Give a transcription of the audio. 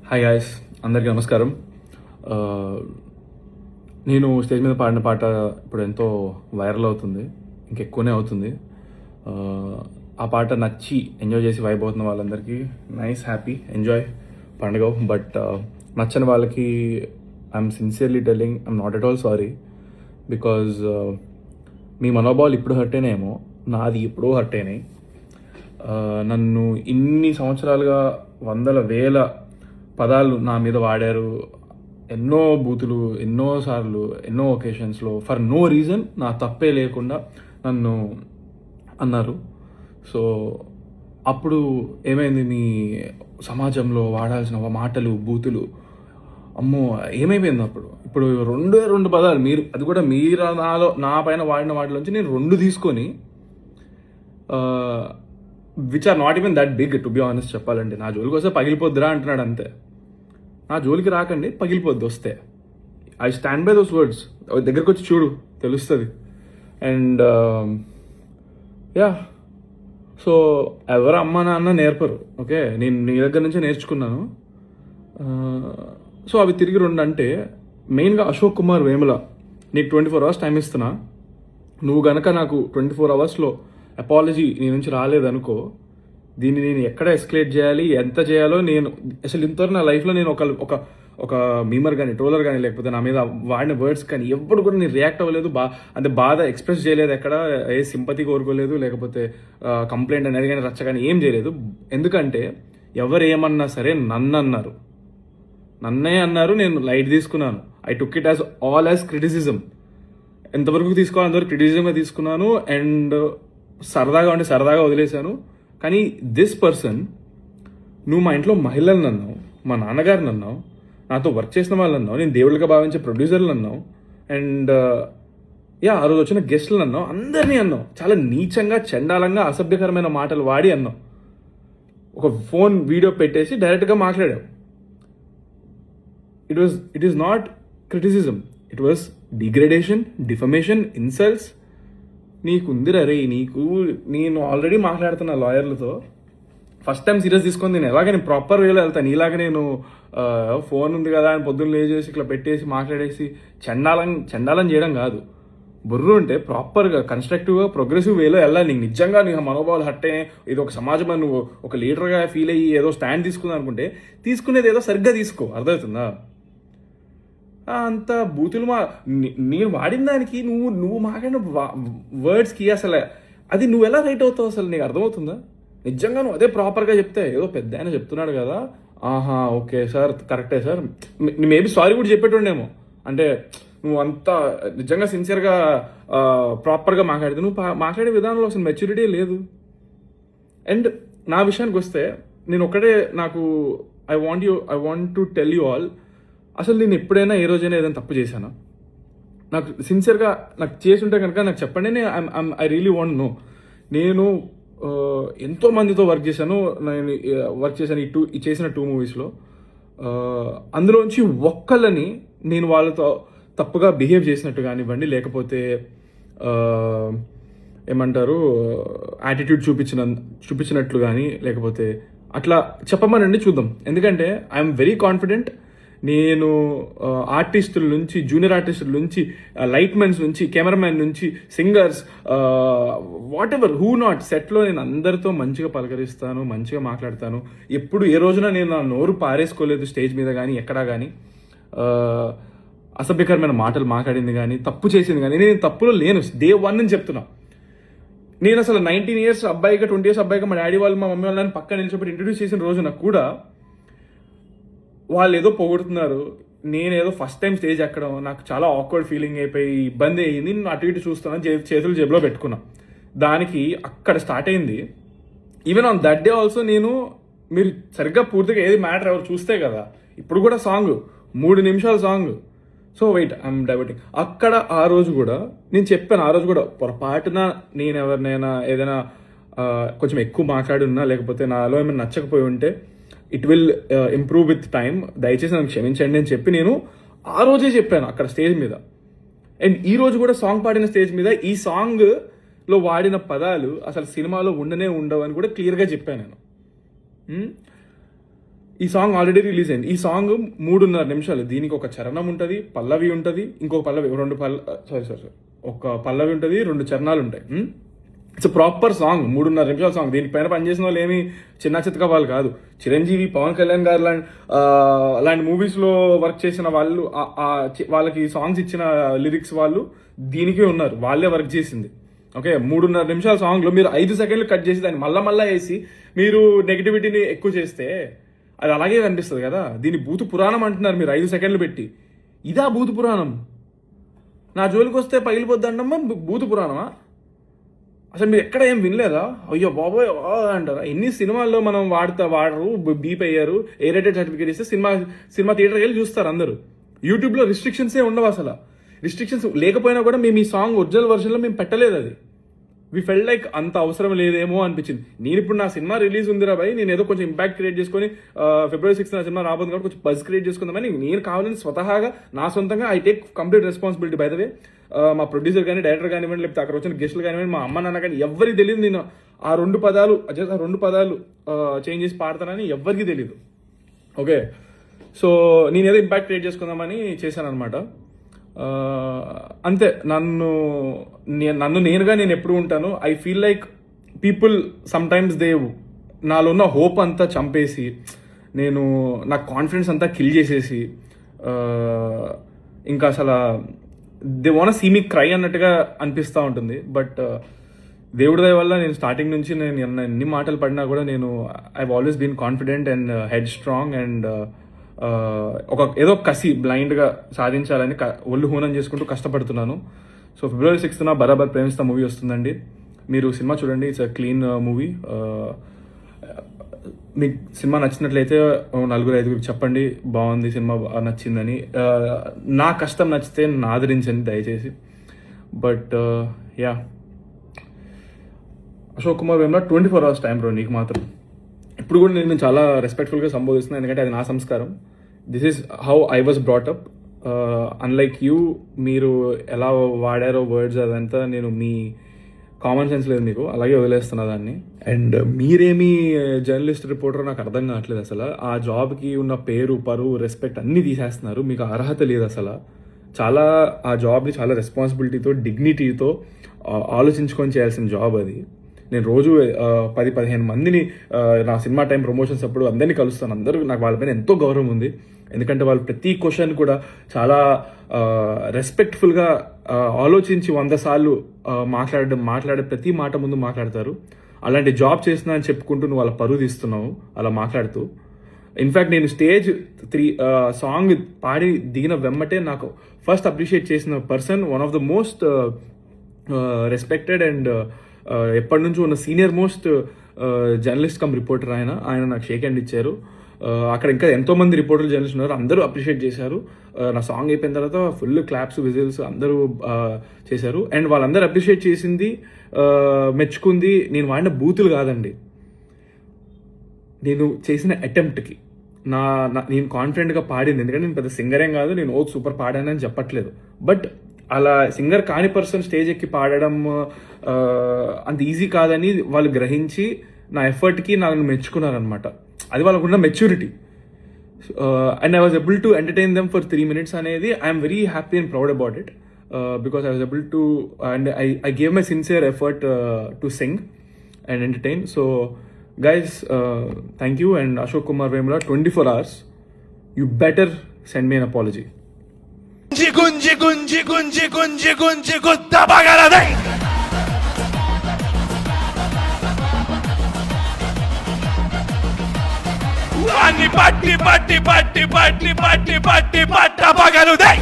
Hi guys, అందరికీ నమస్కారం. నేను స్టేజ్ మీద పాడిన పాట ఇప్పుడు ఎంతో వైరల్ అవుతుంది, ఇంకెక్కువనే అవుతుంది. ఆ పాట నచ్చి ఎంజాయ్ చేసి వైబ్ అవుతున్న వాళ్ళందరికీ నైస్, హ్యాపీ, ఎంజాయ్ పండుగ. బట్ నచ్చని వాళ్ళకి I'm sincerely telling, I'm not at all sorry. Because మీ మనోభావాలు ఇప్పుడు హర్ట్ అయినాయేమో, నాది ఎప్పుడో హర్ట్ అయినాయి. నన్ను ఇన్ని సంవత్సరాలుగా వందల వేల పదాలు నా మీద వాడారు, ఎన్నో బూతులు, ఎన్నోసార్లు, ఎన్నో ఒకేషన్స్లో ఫర్ నో రీజన్, నా తప్పే లేకుండా నన్ను అన్నారు. సో అప్పుడు ఏమైంది, మీ సమాజంలో వాడాల్సిన మాటలు, బూతులు, అమ్మో ఏమైపోయింది అప్పుడు. ఇప్పుడు రెండు పదాలు మీరు, అది కూడా మీరు నా పైన వాడిన వాటిలోంచి నేను 2 తీసుకొని, which are not even that big to be honest చెప్పాలంటే. నా జోలికి వస్తే పగిలిపోద్దురా అంటున్నాడు అంతే. నా జోలికి రాకండి, పగిలిపోద్ది వస్తే. I stand by those words. దగ్గరకు వచ్చి చూడు, తెలుస్తుంది. అండ్ యా, సో ఎవరు అమ్మ నాన్న నేర్పరు, ఓకే, నేను నీ దగ్గర నుంచే నేర్చుకున్నాను. సో అవి తిరిగి 2 అంటే, మెయిన్గా అశోక్ కుమార్ వేముల, నీకు 24 hours టైం ఇస్తున్నా. నువ్వు గనక నాకు 24 hours అపాలజీ నీ నుంచి రాలేదనుకో, దీన్ని నేను ఎక్కడ ఎస్కలేట్ చేయాలి, ఎంత చేయాలో నేను అసలు ఇంతవరకు నా లైఫ్లో నేను ఒక మీమర్ కానీ, ట్రోలర్ కానీ, లేకపోతే నా మీద వాడిన వర్డ్స్ కానీ ఎప్పుడు కూడా నేను రియాక్ట్ అవ్వలేదు. అంటే బాధ ఎక్స్ప్రెస్ చేయలేదు, ఎక్కడ ఏ సింపతి కోరుకోలేదు, లేకపోతే కంప్లైంట్ అనేది కానీ, రచ్చ కానీ ఏం చేయలేదు. ఎందుకంటే ఎవరు ఏమన్నా సరే నన్నే అన్నారు, నేను లైట్ తీసుకున్నాను. I took it all as criticism. ఎంతవరకు తీసుకోవాలి అంతవరకు క్రిటిసిజంగా తీసుకున్నాను. అండ్ సరదాగా ఉంటే సరదాగా వదిలేశాను. కానీ దిస్ పర్సన్, నువ్వు మా ఇంట్లో మహిళలను అన్నావు, మా నాన్నగారిని అన్నావు, నాతో వర్క్ చేసిన వాళ్ళు అన్నావు, నేను దేవుళ్ళగా భావించే ప్రొడ్యూసర్లు అన్నావు, అండ్ ఆ రోజు వచ్చిన గెస్టులను అన్నావు, అందరినీ అన్నావు. చాలా నీచంగా, చండాలంగా, అసభ్యకరమైన మాటలు వాడి అన్నావు. ఒక ఫోన్ వీడియో పెట్టేసి డైరెక్ట్గా మాట్లాడావు. It is not criticism, it was degradation, defamation, insults. నీకుందిరా రే, నేను ఆల్రెడీ మాట్లాడుతున్నా లాయర్లతో. ఫస్ట్ టైం సీరియస్ తీసుకొని నేను ప్రాపర్ వేలో వెళ్తాను. ఇలాగ నేను ఫోన్ ఉంది కదా అని పొద్దున్న లేచేసి ఇట్లా పెట్టేసి మాట్లాడేసి చండాలం చేయడం కాదు. బుర్రు ఉంటే ప్రాపర్గా, కన్స్ట్రక్టివ్గా, ప్రోగ్రెసివ్ వేలో వెళ్ళాలి. నీకు నిజంగా నీకు మనోభావాలు హట్టే, ఇది ఒక సమాజం అని నువ్వు ఒక లీడర్గా ఫీల్ అయ్యి ఏదో స్టాండ్ తీసుకుందాం అనుకుంటే, తీసుకునేది ఏదో సరిగ్గా తీసుకో, అర్థమవుతుందా? అంత బూతులు నేను వాడిన దానికి నువ్వు మాట్లాడిన వర్డ్స్కి అసలు అది నువ్వు ఎలా రైట్ అవుతావు అసలు నీకు అర్థమవుతుందా? నిజంగా నువ్వు అదే ప్రాపర్గా చెప్తే, ఏదో పెద్ద ఆయన చెప్తున్నాడు కదా, ఆహా ఓకే సార్, కరెక్టే సార్, మేబీ సారీ కూడా చెప్పేటోండేమో. అంటే నువ్వు అంతా నిజంగా సిన్సియర్గా ప్రాపర్గా మాట్లాడితే, నువ్వు మాట్లాడే విధానంలో అసలు మెచ్యూరిటీ లేదు. అండ్ నా విషయానికి వస్తే, నేను ఒకటే, నాకు I want to tell you all, అసలు నేను ఎప్పుడైనా ఏ రోజైనా ఏదైనా తప్పు చేశానా? నాకు సిన్సియర్గా నాకు చేసి ఉంటే కనుక నాకు చెప్పండి. I really want know. నేను ఎంతో మందితో వర్క్ చేశాను. ఈ చేసిన 2 మూవీస్లో అందులోంచి ఒక్కళ్ళని నేను వాళ్ళతో తప్పుగా బిహేవ్ చేసినట్టు కానివ్వండి, లేకపోతే ఏమంటారు యాటిట్యూడ్ చూపించినట్లు కానీ, లేకపోతే అట్లా చెప్పమనండి, చూద్దాం. ఎందుకంటే ఐఎమ్ వెరీ కాన్ఫిడెంట్. నేను ఆర్టిస్టుల నుంచి, జూనియర్ ఆర్టిస్టుల నుంచి, లైట్మెన్స్ నుంచి, కెమెరామెన్ నుంచి, singers, what ever, who not, సెట్లో నేను అందరితో మంచిగా పలకరిస్తాను, మంచిగా మాట్లాడతాను. ఎప్పుడు ఏ రోజున నేను నా నోరు పారేసుకోలేదు స్టేజ్ మీద కానీ, ఎక్కడా కానీ అసభ్యకరమైన మాటలు మాట్లాడింది కానీ, తప్పు చేసింది కానీ. నేను తప్పులో లేను, డే 1 అని చెప్తున్నా. నేను అసలు 19 years అబ్బాయిగా, 20 years అబ్బాయిగా మా డాడీ వాళ్ళు, మా మమ్మీ వాళ్ళని పక్కన నిలిచిపెట్టి ఇంట్రడ్యూస్ చేసిన రోజున కూడా వాళ్ళు ఏదో పొగుడుతున్నారు, నేనేదో ఫస్ట్ టైం స్టేజ్ ఎక్కడం, నాకు చాలా ఆక్వర్డ్ ఫీలింగ్ అయిపోయి ఇబ్బంది అయ్యింది. నేను అటు ఇటు చూస్తున్నాను, చేతులు జేబులో పెట్టుకున్నా. దానికి అక్కడ స్టార్ట్ అయింది. Even on that day also మీరు సరిగ్గా పూర్తిగా ఏది మ్యాటర్ ఎవరు చూస్తే కదా, ఇప్పుడు కూడా సాంగ్ 3 నిమిషాల song. So wait, I'm diverting. అక్కడ ఆ రోజు కూడా నేను చెప్పాను, ఆ రోజు కూడా పొరపాటున నేను ఎవరినైనా ఏదైనా కొంచెం ఎక్కువ మాట్లాడున్నా, లేకపోతే నాలో ఏమైనా నచ్చకపోయి ఉంటే, it will improve with time, దయచేసి నన్ను క్షమించండి అని చెప్పి నేను ఆ రోజే చెప్పాను అక్కడ స్టేజ్ మీద. అండ్ ఈ రోజు కూడా సాంగ్ పాడిన స్టేజ్ మీద ఈ సాంగ్లో వాడిన పదాలు అసలు సినిమాలో ఉండవు అని కూడా క్లియర్గా చెప్పాను నేను. ఈ సాంగ్ ఆల్రెడీ రిలీజ్ అయింది. ఈ సాంగ్ 3.5 నిమిషాలు. దీనికి ఒక చరణం ఉంటుంది, పల్లవి ఉంటుంది, ఇంకొక పల్లవి, ఒక పల్లవి ఉంటుంది, 2 చరణాలు ఉంటాయి. ఇట్స్ ప్రాపర్ సాంగ్, 3.5 నిమిషాల సాంగ్. దీనిపైన పనిచేసిన వాళ్ళు ఏమి చిన్న చితక వాళ్ళు కాదు. చిరంజీవి, పవన్ కళ్యాణ్ గారు అలాంటి మూవీస్లో వర్క్ చేసిన వాళ్ళు, వాళ్ళకి సాంగ్స్ ఇచ్చిన లిరిక్స్ వాళ్ళు దీనికే ఉన్నారు, వాళ్ళే వర్క్ చేసింది. ఓకే, 3.5 నిమిషాల సాంగ్లో మీరు 5 సెకండ్లు కట్ చేసి దాన్ని మళ్ళా వేసి మీరు నెగిటివిటీని ఎక్కువ చేస్తే అది అలాగే కనిపిస్తుంది కదా. దీన్ని భూత పురాణం అంటున్నారు మీరు 5 సెకండ్లు పెట్టి. ఇదా భూత పురాణం? నా జోలికి వస్తే పగిలిపోద్దండమ్మా భూత పురాణమా? అసలు మీరు ఎక్కడ ఏం వినలేదా? అయ్యో బాబోయ్ అంటారా? ఎన్ని సినిమాల్లో మనం వాడరు, బీప్ అయ్యారు, ఏ రేటెడ్ సర్టిఫికేట్ ఇస్తే సినిమా థియేటర్కి వెళ్ళి చూస్తారు అందరూ. యూట్యూబ్లో రిస్ట్రిక్షన్సే ఉండవు. అసలు రిస్ట్రిక్షన్స్ లేకపోయినా కూడా మేము ఈ సాంగ్ ఒరిజినల్ వర్షన్లో మేము పెట్టలేదు. అది వి ఫెల్ లైక్ అంత అవసరం లేదేమో అనిపించింది. నేను ఇప్పుడు నా సినిమా రిలీజ్ ఉందిరా భయ్, నేను ఏదో కొంచెం ఇంపాక్ట్ క్రియేట్ చేసుకొని February 6th నా సినిమా రాబోతుంది కాబట్టి కొంచెం బజ్ క్రియేట్ చేసుకుందామని నేను కావాలని స్వతహాగా నా సొంతంగా I take complete responsibility. By the way మా ప్రొడ్యూసర్ కానీ, డైరెక్టర్ కానివ్వండి, లేకపోతే అక్కడ వచ్చిన గెస్టులు కానివ్వండి, మా అమ్మ నాన్న కానీ ఎవరికి తెలియదు నేను ఆ 2 పదాలు చేంజ్ చేసి పాడతానని ఎవరికి తెలియదు. ఓకే, సో నేను ఏదో ఇంపాక్ట్ క్రియేట్ చేసుకుందామని చేశాను అనమాట. అంతే. నన్ను నేనుగా నేను ఎప్పుడు ఉంటాను. I feel like people sometimes నాలో ఉన్న హోప్ అంతా చంపేసి, నా కాన్ఫిడెన్స్ అంతా కిల్ చేసేసి, ఇంకా అసలు they want see me cry అన్నట్టుగా అనిపిస్తూ ఉంటుంది. బట్ దేవుడి దయ వల్ల నేను స్టార్టింగ్ నుంచి నేను ఎన్ని మాటలు పడినా కూడా I always been confident and head strong and ఏదో కసి బ్లైండ్గా సాధించాలని ఒళ్ళు హూనం చేసుకుంటూ కష్టపడుతున్నాను. సో February 6th బరాబర్ ప్రేమిస్తా మూవీ వస్తుందండి. మీరు సినిమా చూడండి. It's a clean movie. మీకు సినిమా నచ్చినట్లయితే 4-5 చెప్పండి బాగుంది సినిమా, నచ్చిందని. నా కష్టం నచ్చితే నన్ను ఆదరించండి దయచేసి. But yeah, Ashok Kumar Vemla 24 hours time bro నీకు మాత్రం. ఇప్పుడు కూడా నేను చాలా రెస్పెక్ట్ఫుల్గా సంబోధిస్తున్నాను, ఎందుకంటే అది నా సంస్కారం. This is how I was brought up. Unlike you, మీరు ఎలా వాడారో వర్డ్స్ అదంతా మీ కామన్ సెన్స్ లేదు మీకు, అలాగే వదిలేస్తున్నా దాన్ని. అండ్ మీరేమి జర్నలిస్ట్ రిపోర్టర్ నాకు అర్థం కావట్లేదు. అసలు ఆ జాబ్కి ఉన్న పేరు, పరువు, రెస్పెక్ట్ అన్నీ తీసేస్తున్నారు. మీకు అర్హత లేదు అసలు. ఆ జాబ్ని చాలా రెస్పాన్సిబిలిటీతో, డిగ్నిటీతో ఆలోచించుకొని చేయాల్సిన జాబ్ అది. నేను రోజు 10-15 మందిని నా సినిమా టైం ప్రమోషన్స్ అప్పుడు అందరినీ కలుస్తాను. అందరూ నాకు వాళ్ళపైన ఎంతో గౌరవం ఉంది. ఎందుకంటే వాళ్ళు ప్రతి క్వశ్చన్ కూడా చాలా రెస్పెక్ట్ఫుల్గా ఆలోచించి 100 సార్లు మాట్లాడే ప్రతి మాట ముందు మాట్లాడతారు. అలాంటి జాబ్ చేస్తున్నా అని చెప్పుకుంటూ నువ్వు వాళ్ళ పరువు తీస్తున్నావు అలా మాట్లాడుతూ. ఇన్ఫ్యాక్ట్ నేను స్టేజ్ 3 సాంగ్ పాడి దిగిన వెమ్మటే నాకు ఫస్ట్ అప్రిషియేట్ చేసిన person, one of the most respected and ఎప్పటి నుంచో ఉన్న senior most journalist come reporter ఆయన నాకు షేక్ హ్యాండ్ ఇచ్చారు. అక్కడ ఇంకా ఎంతోమంది రిపోర్టర్లు, జర్నలిస్ట్ ఉన్నారు, అందరూ అప్రిషియేట్ చేశారు. నా సాంగ్ అయిపోయిన తర్వాత ఫుల్ క్లాప్స్, విజిల్స్ అందరూ చేశారు. అండ్ వాళ్ళందరూ అప్రిషియేట్ చేసింది, మెచ్చుకుంది నేను వాడిన బూతులు కాదండి, నేను చేసిన అటెంప్ట్కి. నేను కాన్ఫిడెంట్గా పాడింది. ఎందుకంటే నేను పెద్ద సింగరేం కాదు, నేను సూపర్ పాడానని చెప్పట్లేదు. బట్ అలా సింగర్ కాని పర్సన్ స్టేజ్ ఎక్కి పాడడం అంత ఈజీ కాదని వాళ్ళు గ్రహించి నా ఎఫర్ట్కి నన్ను మెచ్చుకున్నారనమాట. అది వాళ్ళకున్న maturity. And I was able to entertain them for 3 minutes అనేది I'm very happy and proud about it. Because I was able to and I gave my sincere effort to sing and entertain. So guys, thank you. And Ashok Kumar Vemula 24 hours, you better send me an apology. గుంజి గుంజి గుంజి గుంజి గుంజి గుద్ద పగలదే, వాణ్ణి పట్టి పట్టి పట్టి పట్టి పట్టి పట్టి పట్ట పగలుదే.